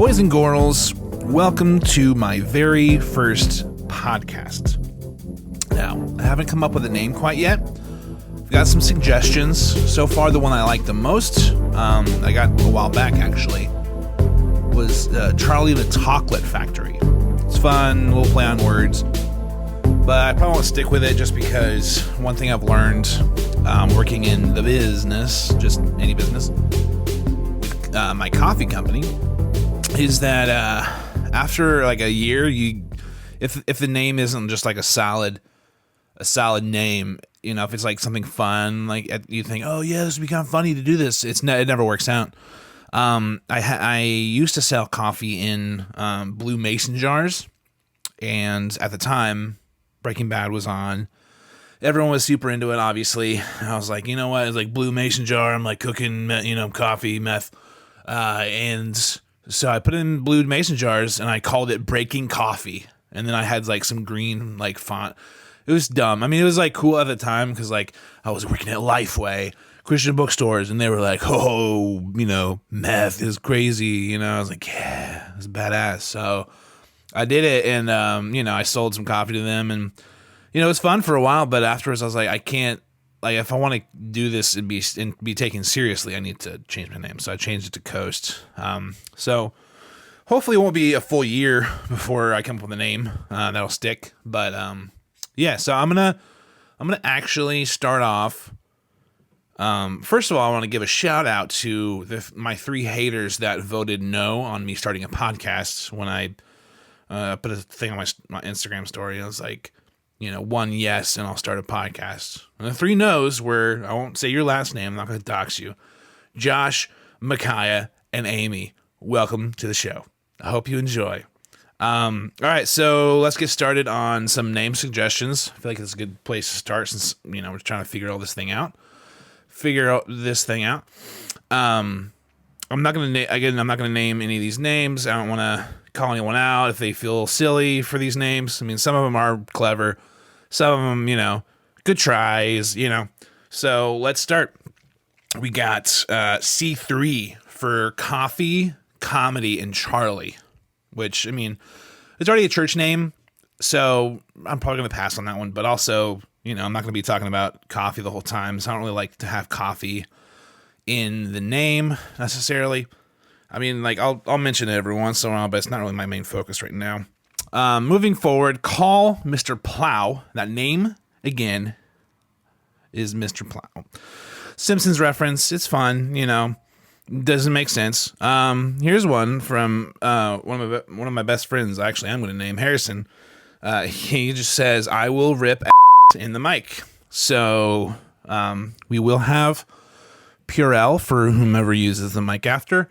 Boys and girls, welcome to my very first podcast. Now, I haven't come up with a name quite yet. I've got some suggestions. So far, the one I like the most, I got a while back actually, was Charlie the Chocolate Factory. It's fun, a little play on words, but I probably won't stick with it just because one thing I've learned working in the business, just any business, with my coffee company, is that after like a year, if the name isn't just like a solid name, you know, if it's like something fun, like you think, oh yeah, this would be kind of funny to do this, it never works out. I used to sell coffee in blue mason jars, and at the time, Breaking Bad was on. Everyone was super into it, obviously. I was like, you know what? It's like blue mason jar. I'm like cooking, coffee, meth, and so I put it in blue mason jars, and I called it Breaking Coffee. And then I had like some green like font. It was dumb. I mean, it was like cool at the time because like I was working at Lifeway, Christian bookstores, and they were like, oh, meth is crazy. I was like, yeah, it's badass. So I did it, and I sold some coffee to them, and it was fun for a while. But afterwards, I was like, I can't. Like, if I want to do this and be taken seriously, I need to change my name. So I changed it to Coast. So hopefully it won't be a full year before I come up with a name that'll stick. But yeah, so I'm gonna actually start off. First of all, I want to give a shout out to my 3 haters that voted no on me starting a podcast when I put a thing on my Instagram story. I was like, 1 yes, and I'll start a podcast. And the 3 no's were, I won't say your last name, I'm not going to dox you, Josh, Micaiah, and Amy. Welcome to the show. I hope you enjoy. All right, so let's get started on some name suggestions. I feel like it's a good place to start since, we're trying to figure this thing out. I'm not going to name any of these names. I don't want to call anyone out if they feel silly for these names. I mean, some of them are clever. Some of them, good tries, So let's start. We got C3 for Coffee, Comedy, and Charlie, which, I mean, it's already a church name, so I'm probably going to pass on that one. But also, I'm not going to be talking about coffee the whole time, so I don't really like to have coffee in the name necessarily. I mean, like, I'll mention it every once in a while, but it's not really my main focus right now. Moving forward, call Mr. Plow. That name, again, is Mr. Plow. Simpsons reference. It's fun, Doesn't make sense. Here's one from one of my best friends. Actually, I'm going to name Harrison. He just says, I will rip in the mic. So we will have Purell for whomever uses the mic after.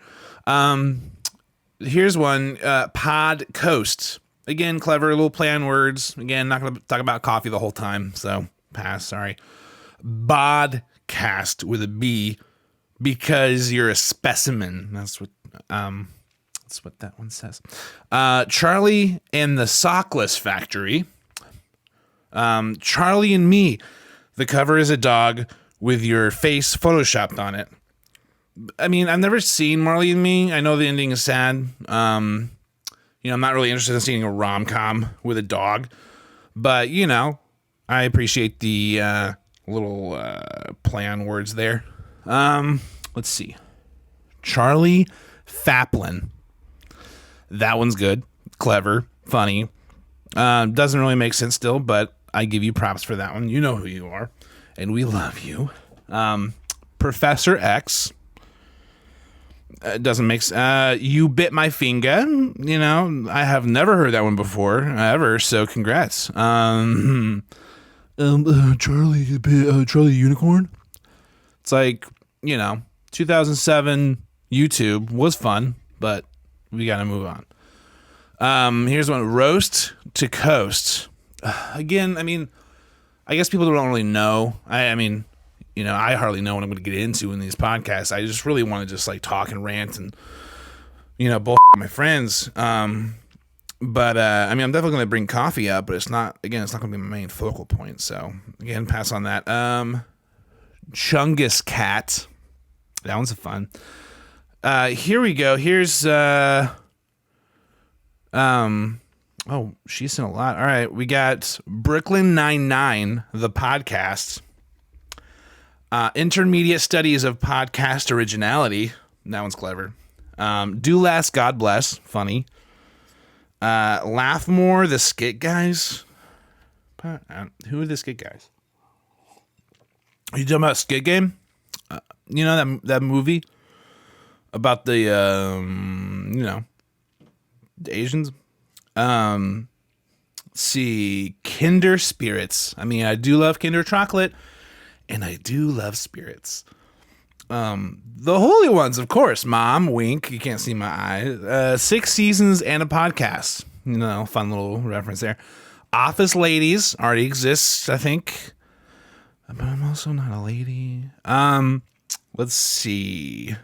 Here's one, Pod Coast. Again, clever, little play on words. Again, not going to talk about coffee the whole time, so pass, sorry. Bodcast with a B, because you're a specimen. That's what that one says. Charlie and the Sockless Factory. Charlie and Me. The cover is a dog with your face photoshopped on it. I mean, I've never seen Marley and Me. I know the ending is sad. I'm not really interested in seeing a rom-com with a dog. But, I appreciate the little play on words there. Let's see. Charlie Faplin. That one's good. Clever. Funny. Doesn't really make sense still, but I give you props for that one. You know who you are. And we love you. Professor X. Doesn't make sense. You bit my finger. I have never heard that one before, ever, so congrats. Charlie Unicorn? It's like, 2007 YouTube was fun, but we gotta move on. Here's one, Roast to Coast. Again, I mean, I guess people don't really know. I mean, I hardly know what I'm going to get into in these podcasts. I just really want to just like talk and rant and, bullshit with my friends. But I mean, I'm definitely going to bring coffee up, but it's not going to be my main focal point. So again, pass on that. Chungus Cat. That one's fun. Here we go. Here's Oh, she's in a lot. All right, we got Brooklyn Nine-Nine, the podcast. Intermediate Studies of Podcast Originality. That one's clever. Do Last, God Bless. Funny. Laugh More, the Skit Guys. Who are the Skit Guys? Are you talking about Skit Game? You know that movie about the the Asians. Let's see, Kinder Spirits. I mean, I do love Kinder Chocolate, and I do love spirits. The Holy Ones, of course. Mom, wink. You can't see my eye. 6 seasons and a podcast. Fun little reference there. Office Ladies already exists, I think. But I'm also not a lady. Let's see.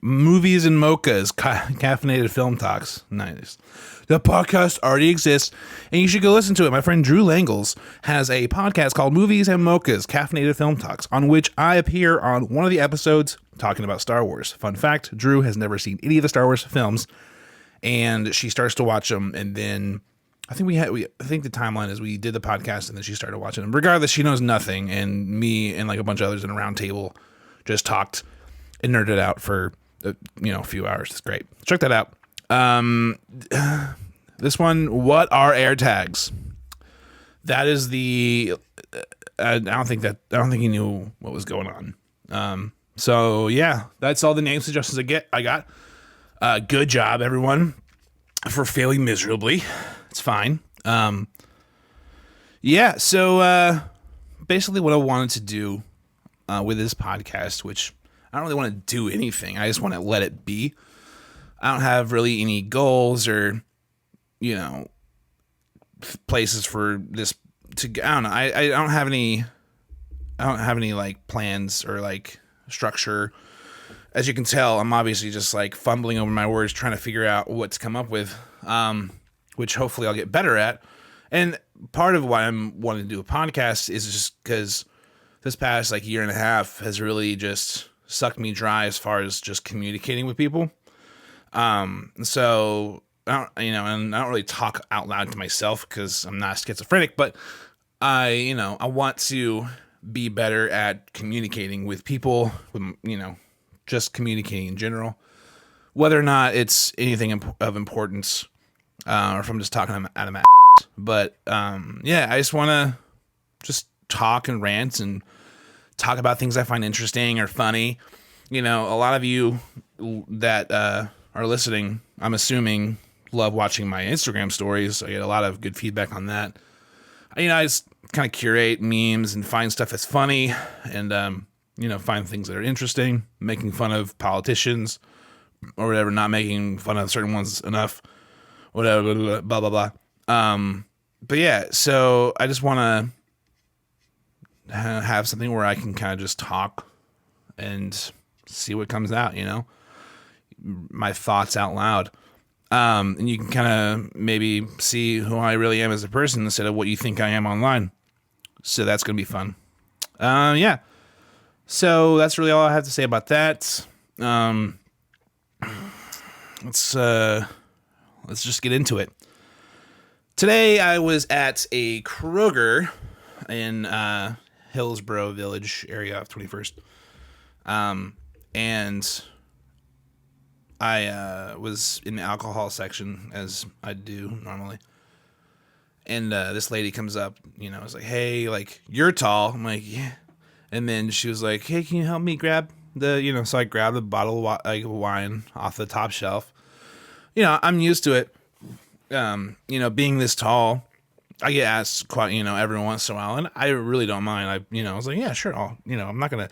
Movies and Mochas, caffeinated film talks. Nice. The podcast already exists, and you should go listen to it. My friend Drew Langles has a podcast called Movies and Mochas, Caffeinated Film Talks, on which I appear on one of the episodes talking about Star Wars. Fun fact, Drew has never seen any of the Star Wars films, and she starts to watch them, and then I think I think the timeline is we did the podcast, and then she started watching them. Regardless, she knows nothing, and me and like a bunch of others in a round table just talked and nerded out for a few hours. It's great. Check that out. This one, what are AirTags? That is the. I don't think he knew what was going on. So yeah, that's all the name suggestions I got. Good job, everyone, for failing miserably. It's fine. Yeah. So basically, what I wanted to do with this podcast, which I don't really want to do anything. I just want to let it be. I don't have really any goals or, places for this to. I don't know. I don't have any. I don't have any like plans or like structure. As you can tell, I'm obviously just like fumbling over my words, trying to figure out what to come up with, which hopefully I'll get better at. And part of why I'm wanting to do a podcast is just because this past like year and a half has really just sucked me dry as far as just communicating with people. So I don't, and I don't really talk out loud to myself because I'm not schizophrenic, but I want to be better at communicating with people, just communicating in general, whether or not it's anything of importance, or if I'm just talking out of my ass. But, yeah, I just want to just talk and rant and talk about things I find interesting or funny. A lot of you that, are listening, I'm assuming, love watching my Instagram stories. I get a lot of good feedback on that. I just kind of curate memes and find stuff that's funny and, find things that are interesting, making fun of politicians or whatever, not making fun of certain ones enough, whatever, blah, blah, blah. But yeah, so I just want to have something where I can kind of just talk and see what comes out, my thoughts out loud. And you can kind of maybe see who I really am as a person instead of what you think I am online. So that's going to be fun. Yeah. So that's really all I have to say about that. Let's just get into it. Today I was at a Kroger in Hillsborough Village area of 21st. And I was in the alcohol section, as I do normally. And this lady comes up, was like, hey, like, you're tall. I'm like, yeah. And then she was like, hey, can you help me grab the, so I grabbed a bottle of wine off the top shelf. I'm used to it. Being this tall, I get asked quite, every once in a while, and I really don't mind. I was like, yeah, sure. What I'm going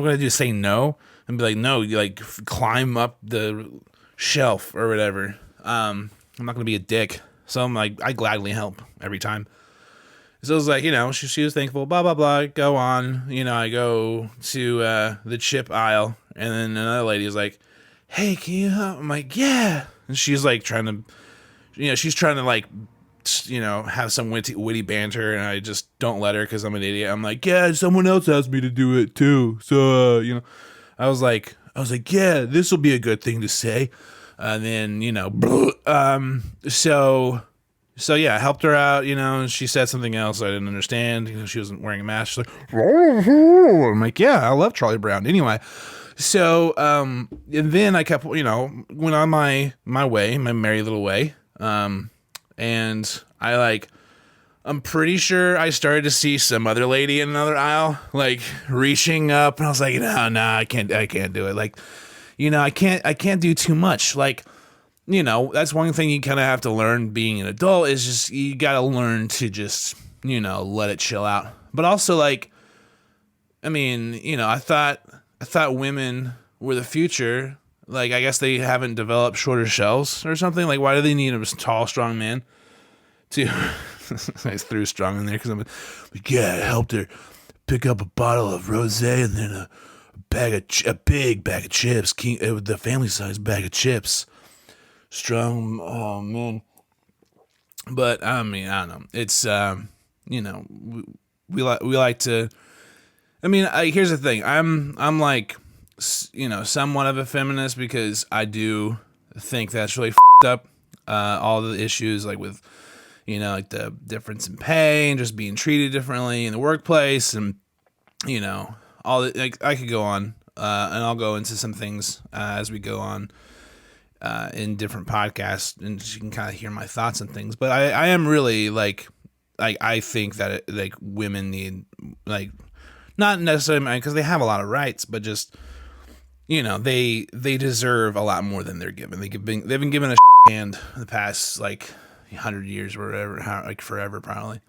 to do is say no and be like, no, you like climb up the shelf or whatever. I'm not going to be a dick. So I'm like, I gladly help every time. So it was like, she was thankful, blah, blah, blah, go on. I go to the chip aisle, and then another lady is like, hey, can you help? I'm like, yeah. And she's like trying to, she's trying to like, have some witty banter, and I just don't let her because I'm an idiot. I'm like, yeah, someone else asked me to do it too. So, I was like, yeah, this will be a good thing to say. And then, so yeah, I helped her out, and she said something else I didn't understand. She wasn't wearing a mask. She's like, I'm like, yeah, I love Charlie Brown. Anyway, so, and then I kept, went on my way, my merry little way. And I'm pretty sure I started to see some other lady in another aisle, reaching up, and I was like, no, I can't do it. I can't do too much. That's one thing you kind of have to learn being an adult is just, you got to learn to just, let it chill out. But also I thought women were the future. I guess they haven't developed shorter shells or something. Why do they need a tall, strong man to, I threw strong in there because I helped her pick up a bottle of rosé and then a big bag of chips, the family size bag of chips. Strong, oh man. But I don't know. It's we like to. Here's the thing. I'm somewhat of a feminist because I do think that's really up. All the issues with the difference in pay and just being treated differently in the workplace, and all the, I could go on, and I'll go into some things as we go on. In different podcasts, and you can kind of hear my thoughts and things. But I am really I think that women need not necessarily because they have a lot of rights, but just they deserve a lot more than they're given. They've been given a hand the past 100 years or whatever, forever probably.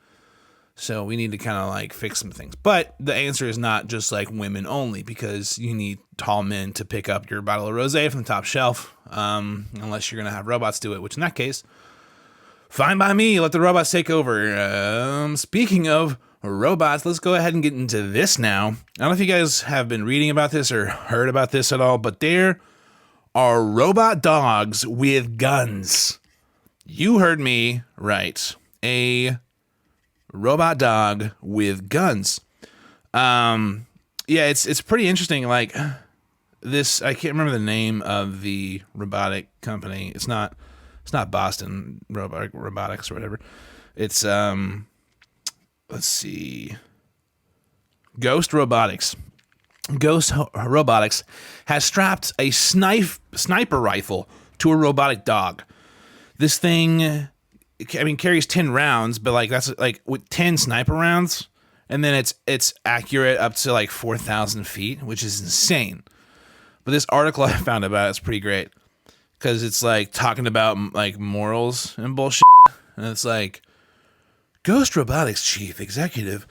So we need to kind of fix some things. But the answer is not just women only, because you need tall men to pick up your bottle of rosé from the top shelf, unless you're going to have robots do it, which in that case, fine by me. Let the robots take over. Speaking of robots, let's go ahead and get into this now. I don't know if you guys have been reading about this or heard about this at all, but there are robot dogs with guns. You heard me right. A robot dog with guns. It's pretty interesting. This, I can't remember the name of the robotic company. It's not Boston Robotics or whatever. It's let's see, Ghost Robotics. Ghost Robotics has strapped a sniper rifle to a robotic dog. This thing, carries 10 rounds, but that's with 10 sniper rounds, and then it's accurate up to 4,000 feet, which is insane. But this article I found about it's pretty great because it's talking about morals and bullshit, and it's Ghost Robotics chief executive,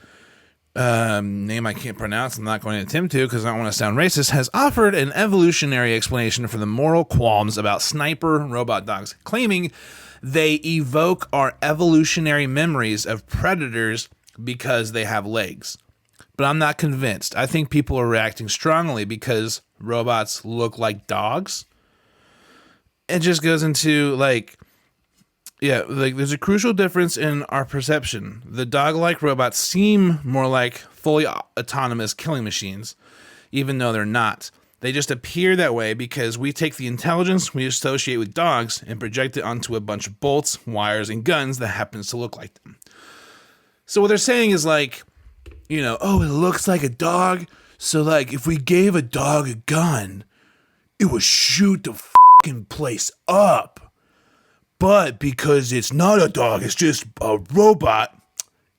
name I can't pronounce, I'm not going to attempt to because I don't want to sound racist, has offered an evolutionary explanation for the moral qualms about sniper robot dogs, claiming they evoke our evolutionary memories of predators because they have legs. But I'm not convinced. I think people are reacting strongly because robots look like dogs. It just goes into there's a crucial difference in our perception. The dog-like robots seem more like fully autonomous killing machines, even though they're not. They just appear that way because we take the intelligence we associate with dogs and project it onto a bunch of bolts, wires, and guns that happens to look like them. So what they're saying is it looks like a dog. So if we gave a dog a gun, it would shoot the fucking place up. But because it's not a dog, it's just a robot,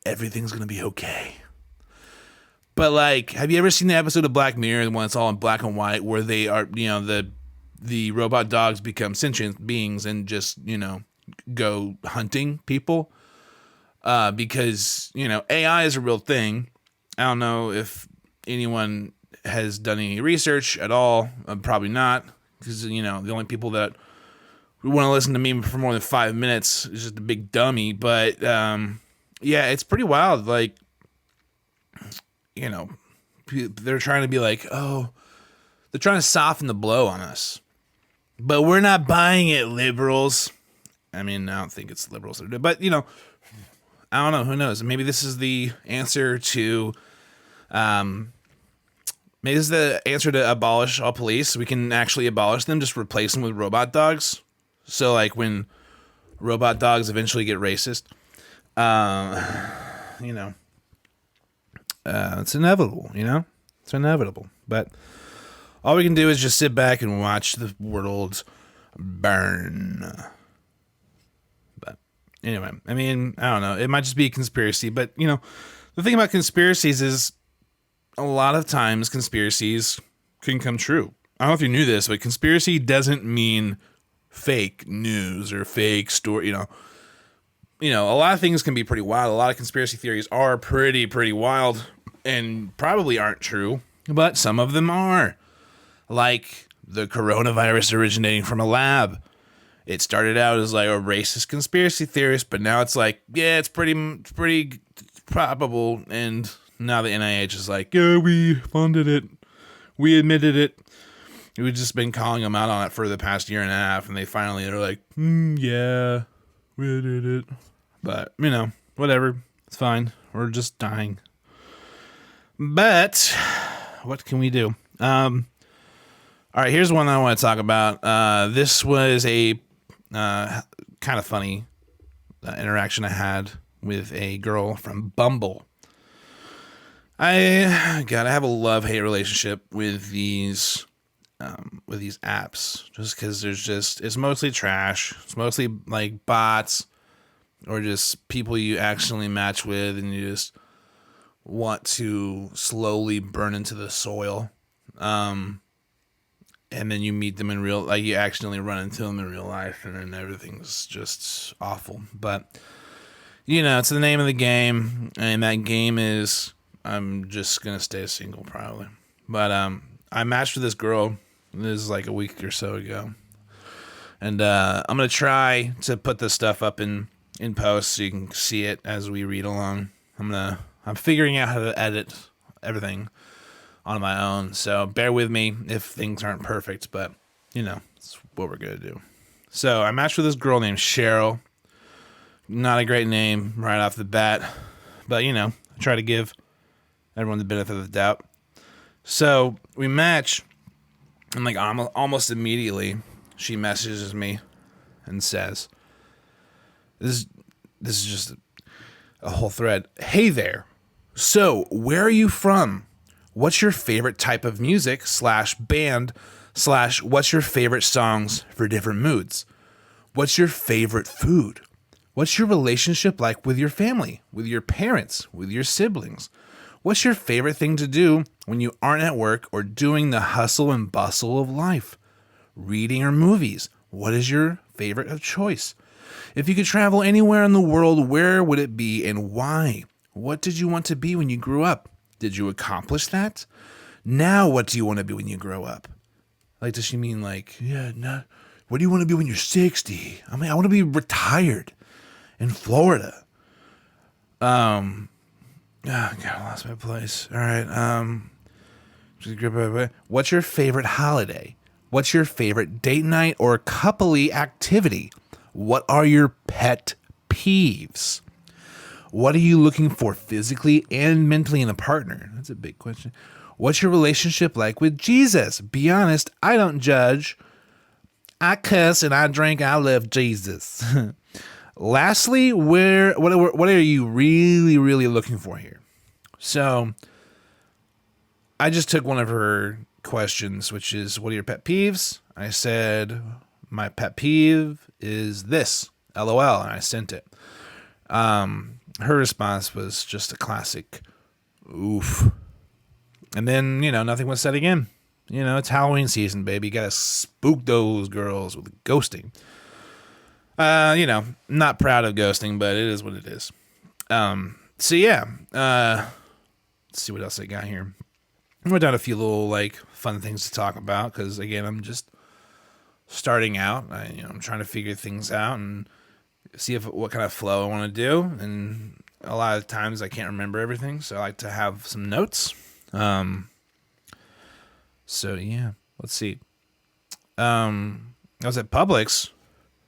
everything's going to be okay. But have you ever seen the episode of Black Mirror, the one that's all in black and white, where they are, the robot dogs become sentient beings and just, go hunting people? Because, AI is a real thing. I don't know if anyone has done any research at all. Probably not, because, the only people that want to listen to me for more than 5 minutes is just a big dummy. But, it's pretty wild. They're trying to be they're trying to soften the blow on us. But we're not buying it, liberals. I don't think it's liberals that are doing it, but, I don't know. Who knows? Maybe this is the answer to Maybe this is the answer to abolish all police. We can actually abolish them, just replace them with robot dogs. So, like, when robot dogs eventually get racist, you know, it's inevitable, It's inevitable. But all we can do is just sit back and watch the world burn. But anyway, I mean, I don't know. It might just be a conspiracy. But, the thing about conspiracies is a lot of times conspiracies can come true. I don't know if you knew this, but conspiracy doesn't mean fake news or fake story. A lot of things can be pretty wild. A lot of conspiracy theories are pretty wild and probably aren't true, but some of them are. Like the coronavirus originating from a lab. It started out as like a racist conspiracy theorist, but now it's like, yeah, it's pretty probable. And now the NIH is like, yeah, we funded it. We admitted it. We've just been calling them out on it for the past year and a half, and they finally are like, yeah, we did it. But, whatever. It's fine. We're just dying. But what can we do? All right, here's one I want to talk about. This was a kind of funny interaction I had with a girl from Bumble. I have a love-hate relationship with these apps, just because it's mostly trash. It's mostly like bots or just people you accidentally match with and you just want to slowly burn into the soil. And then you meet them in real, like you accidentally run into them in real life, and then everything's just awful. But, it's the name of the game, and that game is, I'm just going to stay single probably. But I matched with this girl, this is like a week or so ago. And I'm going to try to put this stuff up in post so you can see it as we read along. I'm figuring out how to edit everything on my own, so bear with me if things aren't perfect, but it's what we're gonna do. So I matched with this girl named Cheryl. Not a great name right off the bat, but I try to give everyone the benefit of the doubt. So we match, and like almost immediately she messages me and says, this is just a whole thread. Hey there, so where are you from? What's your favorite type of music /band / what's your favorite songs for different moods? What's your favorite food? What's your relationship like with your family, with your parents, with your siblings? What's your favorite thing to do when you aren't at work or doing the hustle and bustle of life? Reading or movies? What is your favorite of choice? If you could travel anywhere in the world, where would it be and why? What did you want to be when you grew up? Did you accomplish that? Now, what do you want to be when you grow up? Like, does she mean like, what do you want to be when you're 60? I mean, I want to be retired in Florida. Oh, God, I lost my place. All right. What's your favorite holiday? What's your favorite date night or coupley activity? What are your pet peeves? What are you looking for physically and mentally in a partner? That's a big question. What's your relationship like with Jesus? Be honest, I don't judge. I cuss and I drink. I love Jesus. Lastly, what are you really, really looking for here? So I just took one of her questions, which is, what are your pet peeves? I said, my pet peeve is this, LOL, and I sent it. Her response was just a classic, oof. And then, nothing was said again. It's Halloween season, baby. You gotta spook those girls with ghosting. Not proud of ghosting, but it is what it is. So yeah, let's see what else I got here. I wrote down a few little, fun things to talk about, because, again, I'm just starting out. I'm trying to figure things out and see what kind of flow I want to do, and a lot of times I can't remember everything, so I like to have some notes. So yeah, let's see. I was at Publix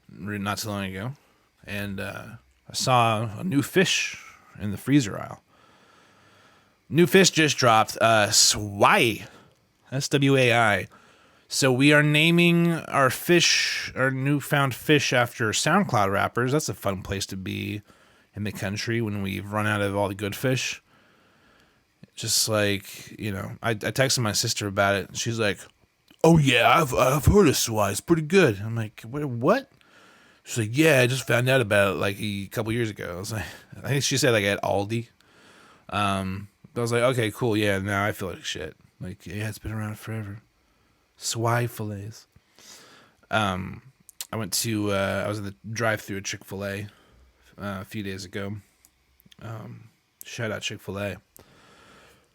not too long ago, and I saw a new fish in the freezer aisle. New fish just dropped. Swai. SWAI. So we are naming our newfound fish, after SoundCloud rappers. That's a fun place to be in the country when we've run out of all the good fish. Just like, I texted my sister about it, and she's like, "Oh yeah, I've heard of SWAI. It's pretty good." I'm like, "What?" She's like, "Yeah, I just found out about it like a couple years ago." I was like, I think she said like at Aldi. I was like, "Okay, cool. Yeah, now I feel like shit. Like, yeah, it's been around forever." SWAI fillets. I was in the drive-thru at Chick-fil-A a few days ago. Shout out Chick-fil-A.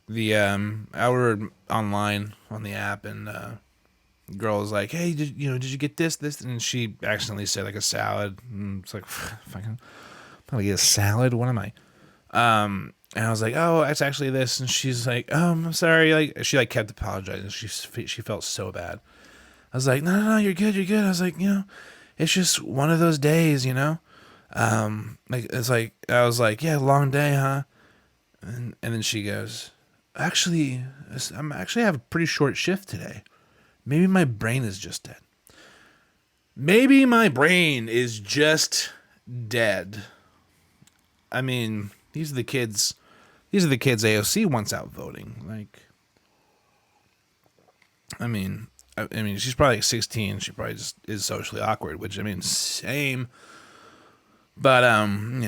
I ordered online on the app, and the girl was like, "Hey, did you get this?" And she accidentally said like a salad. And it's like, fucking, I'm gonna get a salad. What am I? And I was like, "Oh, it's actually this." And she's like, "I'm sorry." Like, she like kept apologizing. She felt so bad. I was like, No, you're good. I was like, it's just one of those days, like, it's like, I was like, "Yeah, long day, huh?" And then she goes, "Actually, I have a pretty short shift today. Maybe my brain is just dead." Maybe my brain is just dead. I mean, these are the kids AOC wants out voting. Like, I mean, she's probably like 16. She probably just is socially awkward, which, I mean, same. But I don't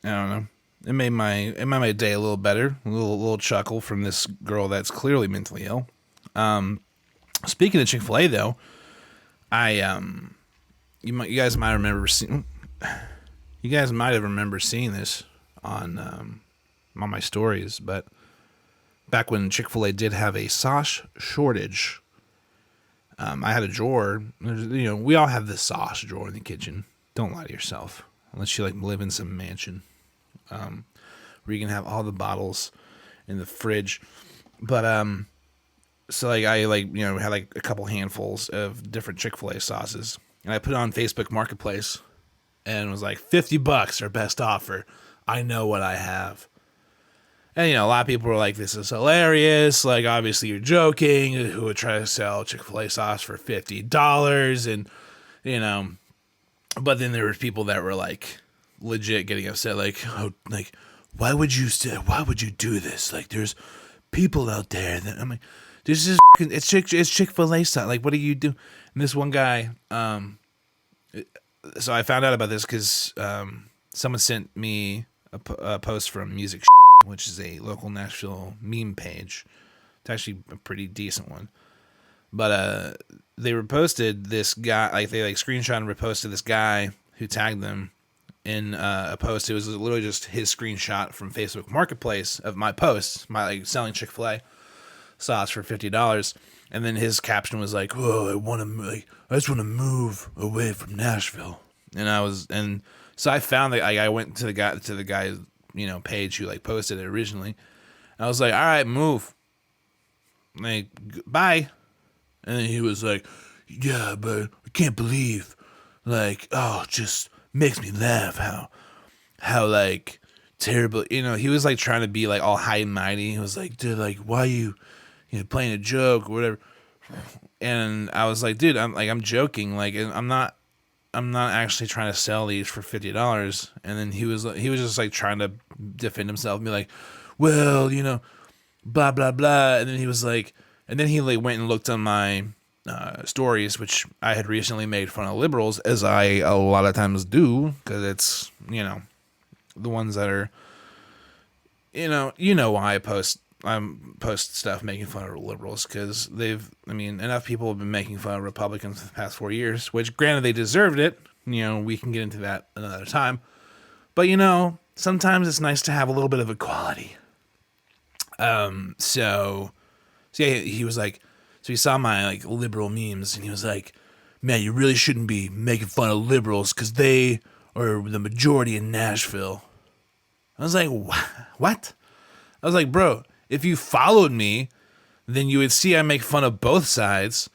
know. It made my day a little better. A little chuckle from this girl that's clearly mentally ill. Speaking of Chick-fil-A, though, you guys might have remembered seeing this on my stories, but back when Chick-fil-A did have a sauce shortage, I had a drawer. We all have this sauce drawer in the kitchen. Don't lie to yourself, unless you like live in some mansion, where you can have all the bottles in the fridge. But so like I had like a couple handfuls of different Chick-fil-A sauces, and I put it on Facebook Marketplace, and it was like $50 our best offer. I know what I have. And, a lot of people were like, "This is hilarious. Like, obviously you're joking. Who would try to sell Chick-fil-A sauce for $50? And, but then there were people that were like legit getting upset. Like, "Oh, like, why would you do this? Like, there's people out there that," I'm like, "This is, it's Chick-fil-A sauce. Like, what do you do?" And this one guy, so I found out about this because someone sent me a post from Music, which is a local Nashville meme page. It's actually a pretty decent one. But they reposted this guy, like they screenshot and reposted this guy who tagged them in a post. It was literally just his screenshot from Facebook Marketplace of my post, my selling Chick-fil-A sauce for $50. And then his caption was like, "Whoa, I just want to move away from Nashville." And so I found that I went to the guy's page who posted it originally. And I was like, "All right, move. Like, bye." And then he was like, "Yeah, but I can't believe, like, oh, it just makes me laugh how like terrible." He was like trying to be like all high and mighty. He was like, "Dude, like, why you playing a joke or whatever?" And I was like, "Dude, I'm joking. Like, I'm not actually trying to sell these for $50. And then he was just like trying to defend himself and be like, "Well, blah blah blah." And then he was like, he went and looked on my stories, which I had recently made fun of liberals, as I a lot of times do, because it's the ones that are why I post stuff making fun of liberals, because enough people have been making fun of Republicans for the past 4 years, which granted they deserved it. We can get into that another time. But sometimes it's nice to have a little bit of equality. So yeah, he was like, so he saw my liberal memes, and he was like, "Man, you really shouldn't be making fun of liberals because they are the majority in Nashville." I was like, "What?" I was like, "Bro, if you followed me, then you would see I make fun of both sides."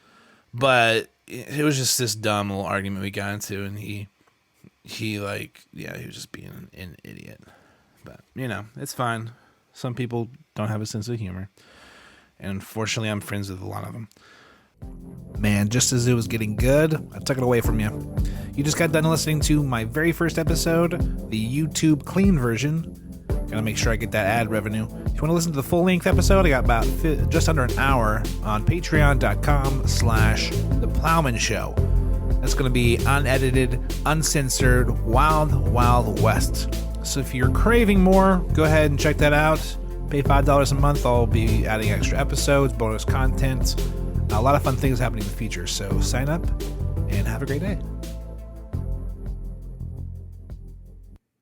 But it was just this dumb little argument we got into, and he was just being an idiot. But it's fine. Some people don't have a sense of humor. and unfortunately I'm friends with a lot of them. Man, just as it was getting good, I took it away from you. You just got done listening to my very first episode, the YouTube clean version. Gotta make sure I get that ad revenue. If you want to listen to the full-length episode, I got about just under an hour on patreon.com/The Plowman Show. That's going to be unedited, uncensored, wild, wild west. So if you're craving more, go ahead and check that out. Pay $5 a month. I'll be adding extra episodes, bonus content, a lot of fun things happening in the future. So sign up and have a great day.